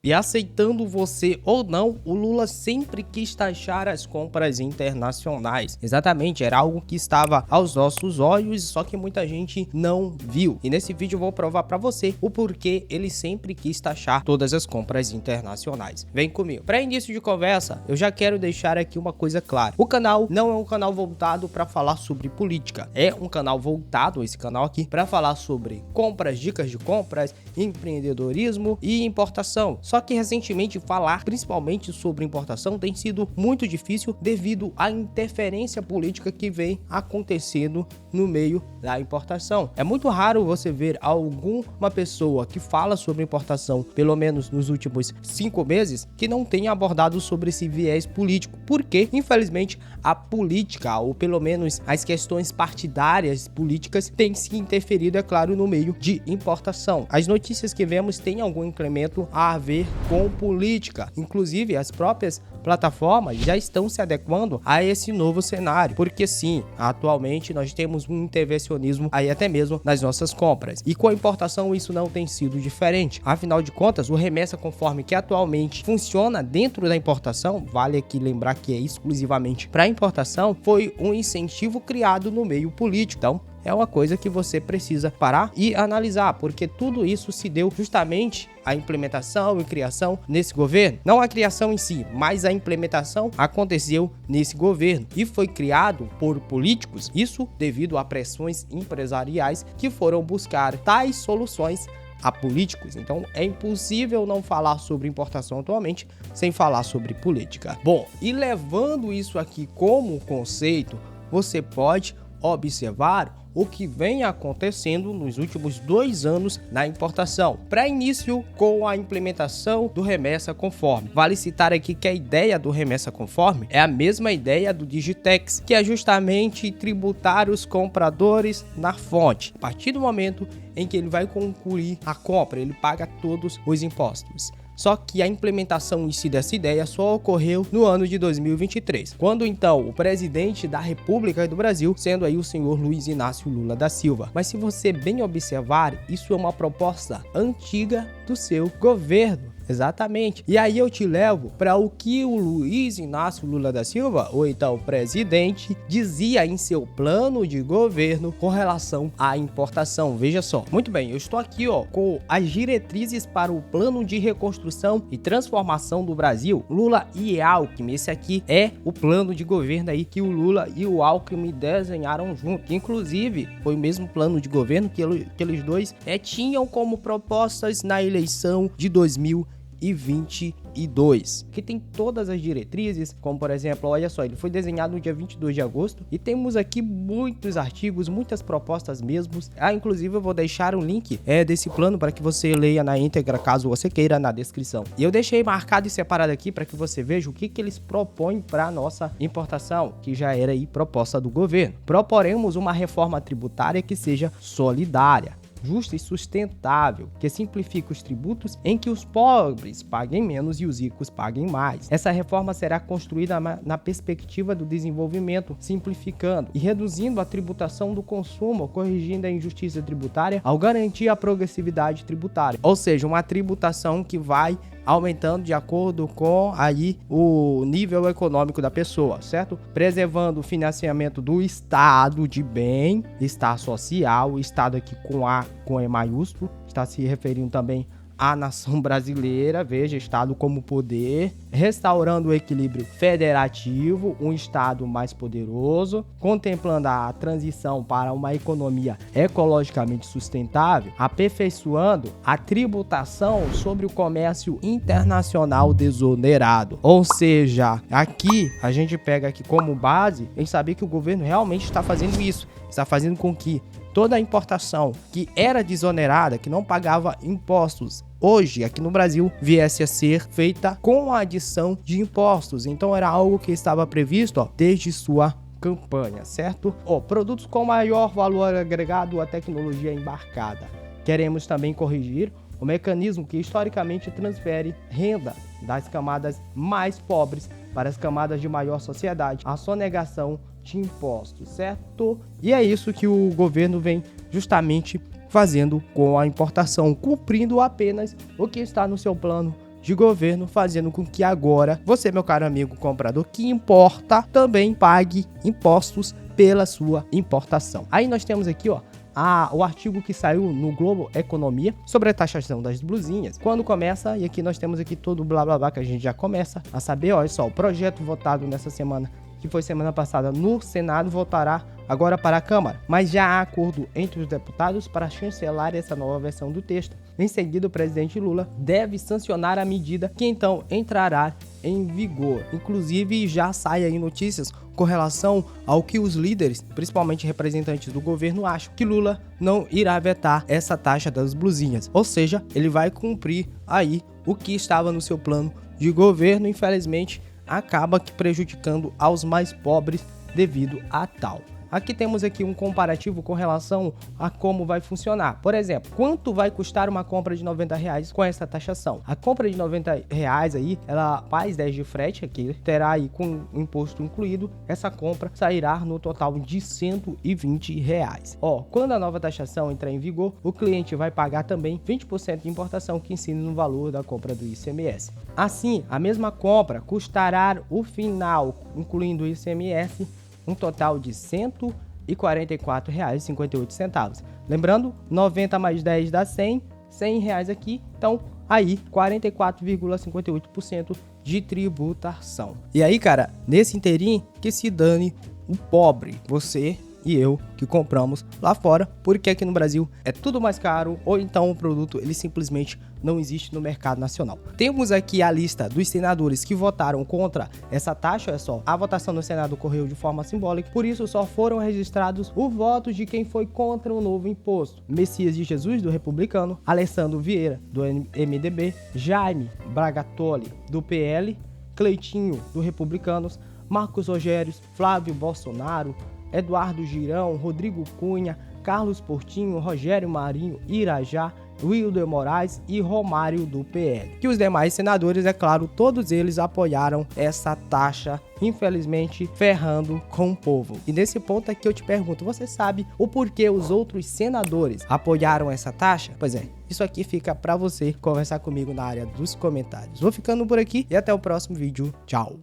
E aceitando você ou não, o Lula sempre quis taxar as compras internacionais. Exatamente, era algo que estava aos nossos olhos, só que muita gente não viu. E nesse vídeo eu vou provar para você o porquê ele sempre quis taxar todas as compras internacionais. Vem comigo. Para início de conversa, eu já quero deixar aqui uma coisa clara. O canal não é um canal voltado para falar sobre política. É um canal voltado, esse canal aqui, para falar sobre compras, dicas de compras, empreendedorismo e importação. Só que recentemente falar principalmente sobre importação tem sido muito difícil devido à interferência política que vem acontecendo no meio da importação. É muito raro você ver alguma pessoa que fala sobre importação, pelo menos nos últimos 5 meses, que não tenha abordado sobre esse viés político, porque infelizmente a política, ou pelo menos as questões partidárias políticas, têm se interferido, é claro, no meio de importação. As notícias que vemos têm algum incremento a ver com política. Inclusive, as próprias plataformas já estão se adequando a esse novo cenário, porque sim, atualmente nós temos um intervencionismo aí até mesmo nas nossas compras. E com a importação isso não tem sido diferente. Afinal de contas, o remessa conforme que atualmente funciona dentro da importação, vale aqui lembrar que é exclusivamente para importação, foi um incentivo criado no meio político. Então, é uma coisa que você precisa parar e analisar, porque tudo isso se deu justamente a implementação e criação nesse governo. Não a criação em si, mas a implementação aconteceu nesse governo e foi criado por políticos, isso devido a pressões empresariais que foram buscar tais soluções a políticos. Então é impossível não falar sobre importação atualmente sem falar sobre política. Bom, e levando isso aqui como conceito, você pode observar o que vem acontecendo nos últimos 2 anos na importação. Para início, com a implementação do remessa conforme. Vale citar aqui que a ideia do remessa conforme é a mesma ideia do Digitex, que é justamente tributar os compradores na fonte. A partir do momento em que ele vai concluir a compra, ele paga todos os impostos. Só que a implementação em si dessa ideia só ocorreu no ano de 2023, quando então o presidente da República do Brasil, sendo aí o senhor Luiz Inácio Lula da Silva. Mas se você bem observar, isso é uma proposta antiga do seu governo. Exatamente. E aí eu te levo para o que o Luiz Inácio Lula da Silva, ou então o presidente, dizia em seu plano de governo com relação à importação. Veja só. Muito bem, eu estou aqui com as diretrizes para o plano de reconstrução e transformação do Brasil, Lula e Alckmin. Esse aqui é o plano de governo aí que o Lula e o Alckmin desenharam junto. Inclusive, foi o mesmo plano de governo que eles dois tinham como propostas na eleição de 2022, que tem todas as diretrizes, como por exemplo, olha só, ele foi desenhado no dia 22 de agosto e temos aqui muitos artigos, muitas propostas mesmos. Inclusive eu vou deixar um link desse plano para que você leia na íntegra, caso você queira, na descrição. E eu deixei marcado e separado aqui para que você veja o que eles propõem para nossa importação, que já era aí proposta do governo. Proporemos uma reforma tributária que seja solidária, justa e sustentável, que simplifique os tributos em que os pobres paguem menos e os ricos paguem mais. Essa reforma será construída na perspectiva do desenvolvimento, simplificando e reduzindo a tributação do consumo, corrigindo a injustiça tributária ao garantir a progressividade tributária. Ou seja, uma tributação que vai aumentando de acordo com aí o nível econômico da pessoa, certo? Preservando o financiamento do Estado de bem, Estado social, Estado aqui com E maiúsculo, está se referindo também à nação brasileira, veja, Estado como poder, restaurando o equilíbrio federativo, um Estado mais poderoso, contemplando a transição para uma economia ecologicamente sustentável, aperfeiçoando a tributação sobre o comércio internacional desonerado. Ou seja, aqui a gente pega aqui como base em saber que o governo realmente está fazendo isso, está fazendo com que toda a importação que era desonerada, que não pagava impostos, hoje aqui no Brasil viesse a ser feita com a adição de impostos. Então era algo que estava previsto desde sua campanha, certo? Produtos com maior valor agregado à tecnologia embarcada. Queremos também corrigir o mecanismo que historicamente transfere renda das camadas mais pobres para as camadas de maior sociedade, a sonegação de impostos, certo? E é isso que o governo vem justamente fazendo com a importação, cumprindo apenas o que está no seu plano de governo, fazendo com que agora você, meu caro amigo comprador que importa, também pague impostos pela sua importação. Aí nós temos aqui, ó, o artigo que saiu no Globo Economia sobre a taxação das blusinhas. Quando começa, e aqui nós temos aqui todo o blá blá blá que a gente já começa a saber, olha só, o projeto votado nessa semana, que foi semana passada no Senado, voltará agora para a Câmara, mas já há acordo entre os deputados para chancelar essa nova versão do texto. Em seguida, o presidente Lula deve sancionar a medida, que então entrará em vigor. Inclusive, já sai aí notícias com relação ao que os líderes, principalmente representantes do governo, acham, que Lula não irá vetar essa taxa das blusinhas. Ou seja, ele vai cumprir aí o que estava no seu plano de governo. Infelizmente, acaba que prejudicando aos mais pobres devido a tal. Aqui temos aqui um comparativo com relação a como vai funcionar. Por exemplo, quanto vai custar uma compra de R$90 com essa taxação? A compra de R$90 aí, ela faz 10 de frete aqui, terá aí com o imposto incluído, essa compra sairá no total de R$120. Ó, quando a nova taxação entrar em vigor, o cliente vai pagar também 20% de importação, que incide no valor da compra do ICMS. Assim, a mesma compra custará o final, incluindo o ICMS, um total de R$ 144,58. Lembrando, 90 mais 10 dá 100, R$100 aqui, então aí 44,58% de tributação. E aí, cara, nesse inteirinho, que se dane o pobre, você e eu que compramos lá fora, porque aqui no Brasil é tudo mais caro, ou então o produto ele simplesmente não existe no mercado nacional. Temos aqui a lista dos senadores que votaram contra essa taxa. É só, a votação no Senado ocorreu de forma simbólica, por isso só foram registrados os votos de quem foi contra o novo imposto: Messias de Jesus, do Republicano; Alessandro Vieira, do MDB; Jaime Bragatoli, do PL; Cleitinho, do Republicanos; Marcos Rogério, Flávio Bolsonaro, Eduardo Girão, Rodrigo Cunha, Carlos Portinho, Rogério Marinho, Irajá, Wilder Moraes e Romário, do PL. Que os demais senadores, é claro, todos eles apoiaram essa taxa, infelizmente ferrando com o povo. E nesse ponto aqui eu te pergunto, você sabe o porquê os outros senadores apoiaram essa taxa? Pois é, isso aqui fica para você conversar comigo na área dos comentários. Vou ficando por aqui e até o próximo vídeo. Tchau!